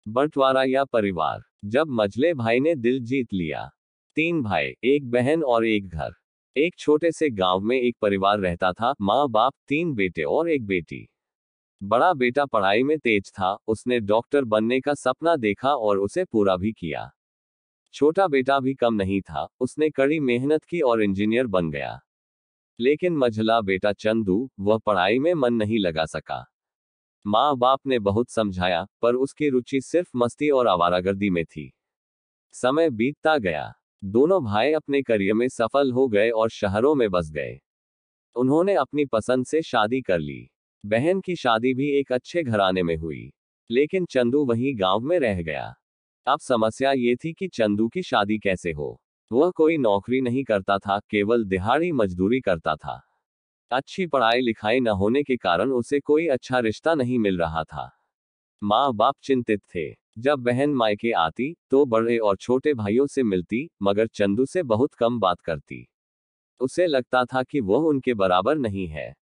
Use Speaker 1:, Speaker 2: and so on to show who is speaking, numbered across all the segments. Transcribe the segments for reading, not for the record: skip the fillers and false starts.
Speaker 1: बंटवारा या परिवार। जब मझले भाई ने दिल जीत लिया। 3 भाई, 1 बहन और एक घर। एक छोटे से गांव में एक परिवार रहता था, माँ बाप, 3 बेटे और एक बेटी। बड़ा बेटा पढ़ाई में तेज था, उसने डॉक्टर बनने का सपना देखा और उसे पूरा भी किया। छोटा बेटा भी कम नहीं था, उसने कड़ी मेहनत की और इंजीनियर बन गया। लेकिन मझला बेटा चंदू, वह पढ़ाई में मन नहीं लगा सका। माँ बाप ने बहुत समझाया, पर उसकी रुचि सिर्फ मस्ती और आवारागर्दी में थी। समय बीतता गया। दोनों भाई अपने करियर में सफल हो गए और शहरों में बस गए। उन्होंने अपनी पसंद से शादी कर ली। बहन की शादी भी एक अच्छे घराने में हुई। लेकिन चंदू वहीं गांव में रह गया। अब समस्या ये थी कि चंदू की शादी कैसे हो। वह कोई नौकरी नहीं करता था, केवल दिहाड़ी मजदूरी करता था। अच्छी पढ़ाई लिखाई न होने के कारण उसे कोई अच्छा रिश्ता नहीं मिल रहा था। माँ बाप चिंतित थे। जब बहन मायके आती तो बड़े और छोटे भाइयों से मिलती, मगर चंदू से बहुत कम बात करती। उसे लगता था कि वह उनके बराबर नहीं है।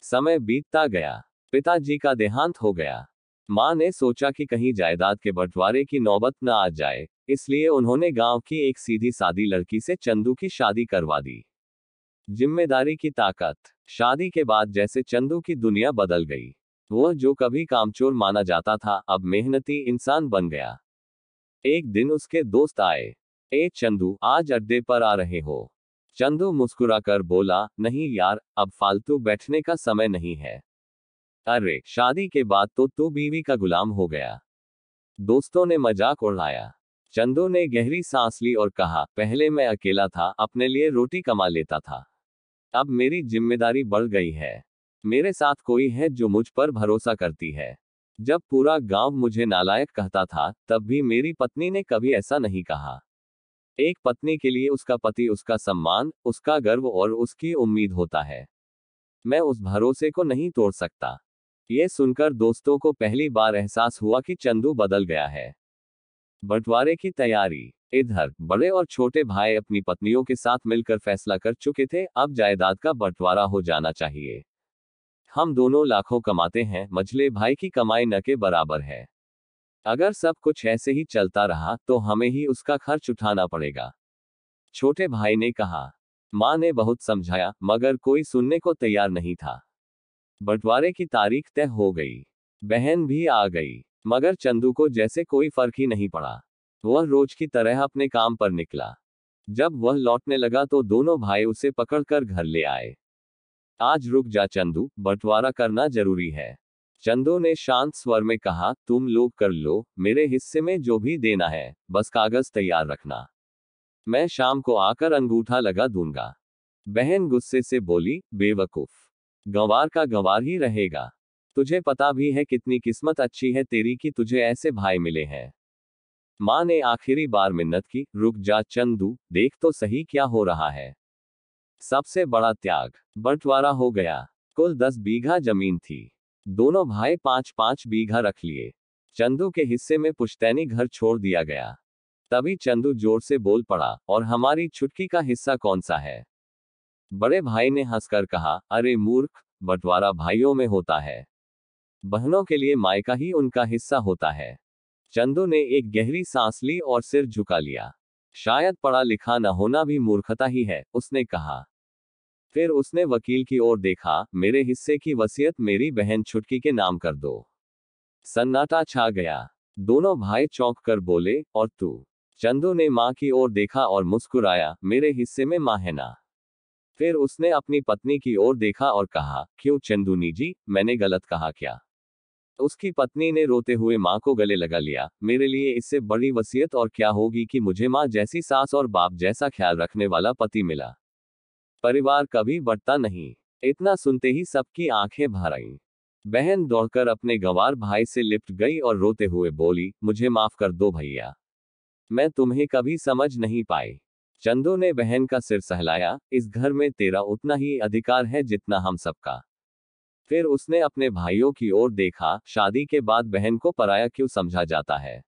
Speaker 1: समय बीतता गया। पिताजी का देहांत हो गया। माँ ने सोचा कि कहीं जायदाद के बंटवारे की नौबत न आ जाए, इसलिए उन्होंने गांव की एक सीधी सादी लड़की से चंदू की शादी करवा दी। जिम्मेदारी की ताकत। शादी के बाद जैसे चंदू की दुनिया बदल गई। वह जो कभी कामचोर माना जाता था, अब मेहनती इंसान बन गया। एक दिन उसके दोस्त आए। ए चंदू, आज अड्डे पर आ रहे हो? चंदू मुस्कुराकर बोला, नहीं यार, अब फालतू बैठने का समय नहीं है। अरे, शादी के बाद तो तू बीवी का गुलाम हो गया। दोस्तों ने मजाक उड़ाया। चंदू ने गहरी सांस ली और कहा, पहले मैं अकेला था, अपने लिए रोटी कमा लेता था। अब मेरी जिम्मेदारी बढ़ गई है। मेरे साथ कोई है जो मुझ पर भरोसा करती है। जब पूरा गांव मुझे नालायक कहता था, तब भी मेरी पत्नी ने कभी ऐसा नहीं कहा। एक पत्नी के लिए उसका पति उसका सम्मान, उसका गर्व और उसकी उम्मीद होता है। मैं उस भरोसे को नहीं तोड़ सकता। ये सुनकर दोस्तों को पहली बार एहसास हुआ कि चंदू बदल गया है। बंटवारे की तैयारी। इधर बड़े और छोटे भाई अपनी पत्नियों के साथ मिलकर फैसला कर चुके थे, अब जायदाद का बंटवारा हो जाना चाहिए। हम दोनों लाखों कमाते हैं, मझले भाई की कमाई न के बराबर है। अगर सब कुछ ऐसे ही चलता रहा तो हमें ही उसका खर्च उठाना पड़ेगा। छोटे भाई ने कहा। माँ ने बहुत समझाया, मगर कोई सुनने को तैयार नहीं था। बंटवारे की तारीख तय हो गई। बहन भी आ गई, मगर चंदू को जैसे कोई फर्क ही नहीं पड़ा। वह रोज की तरह अपने काम पर निकला। जब वह लौटने लगा तो दोनों भाई उसे पकड़कर घर ले आए। आज रुक जा चंदू, बंटवारा करना जरूरी है। चंदू ने शांत स्वर में कहा, तुम लोग कर लो, मेरे हिस्से में जो भी देना है, बस कागज तैयार रखना। मैं शाम को आकर अंगूठा लगा दूंगा। बहन गुस्से से बोली, बेवकूफ, गंवार का गंवार ही रहेगा। तुझे पता भी है कितनी किस्मत अच्छी है तेरी कि तुझे ऐसे भाई मिले हैं। माँ ने आखिरी बार मिन्नत की, रुक जा चंदू, देख तो सही क्या हो रहा है। सबसे बड़ा त्याग। बंटवारा हो गया। कुल 10 बीघा जमीन थी। दोनों भाई 5-5 बीघा रख लिए। चंदू के हिस्से में पुश्तैनी घर छोड़ दिया गया। तभी चंदू जोर से बोल पड़ा, और हमारी छुटकी का हिस्सा कौन सा है? बड़े भाई ने हंसकर कहा, अरे मूर्ख, बंटवारा भाइयों में होता है। बहनों के लिए मायका ही उनका हिस्सा होता है। चंदू ने एक गहरी सांस ली और सिर झुका लिया। शायद पढ़ा लिखा न होना भी मूर्खता ही है, उसने कहा। फिर उसने वकील की ओर देखा, मेरे हिस्से की वसीयत मेरी बहन छुटकी के नाम कर दो। सन्नाटा छा गया। दोनों भाई चौंक कर बोले, और तू? चंदू ने मां की ओर देखा और मुस्कुराया, मेरे हिस्से में मां है ना। फिर उसने अपनी पत्नी की ओर देखा और कहा, क्यों चंदूनी जी, मैंने गलत कहा क्या? उसकी पत्नी ने रोते हुए मां को गले लगा लिया, मेरे लिए इससे बड़ी वसीयत और क्या होगी कि मुझे मां जैसी सास और बाप जैसा ख्याल रखने वाला पति मिला। परिवार कभी बढ़ता नहीं। इतना सुनते ही सबकी आंखें भर आईं। बहन दौड़कर अपने गंवार भाई से लिपट गई और रोते हुए बोली, मुझे माफ कर दो भैया, मैं तुम्हें कभी समझ नहीं पाई। चंदू ने बहन का सिर सहलाया, इस घर में तेरा उतना ही अधिकार है जितना हम सबका। फिर उसने अपने भाइयों की ओर देखा, शादी के बाद बहन को पराया क्यों समझा जाता है?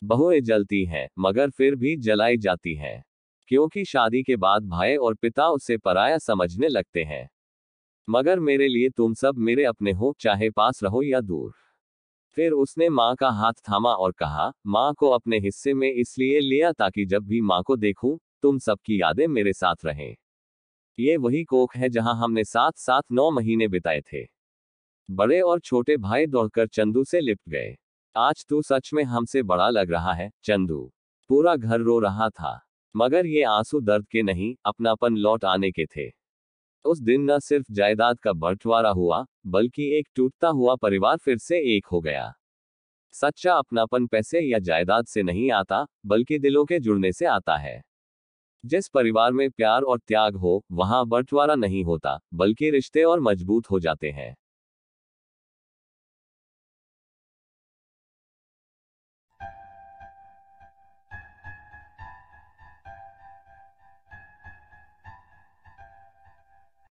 Speaker 1: बहुएं जलती हैं, मगर फिर भी जलाई जाती हैं। क्योंकि शादी के बाद भाई और पिता उसे पराया समझने लगते हैं। मगर मेरे लिए तुम सब मेरे अपने हो, चाहे पास रहो या दूर। फिर उसने माँ का हाथ थामा और कहा, माँ को अपने हिस्से में इसलिए लिया ताकि जब भी माँ को देखूं, तुम सबकी यादें मेरे साथ रहें। ये वही कोख है जहां हमने साथ साथ 9 महीने बिताए थे। बड़े और छोटे भाई दौड़कर चंदू से लिपट गए। आज तू सच में हमसे बड़ा लग रहा है, चंदू। पूरा घर रो रहा था। मगर ये आंसू दर्द के नहीं, अपनापन लौट आने के थे। उस दिन न सिर्फ जायदाद का बंटवारा हुआ, बल्कि एक टूटता हुआ परिवार फिर से एक हो गया। सच्चा अपनापन पैसे या जायदाद से नहीं आता, बल्कि दिलों के जुड़ने से आता है। जिस परिवार में प्यार और त्याग हो, वहां बंटवारा नहीं होता, बल्कि रिश्ते और मजबूत हो जाते हैं।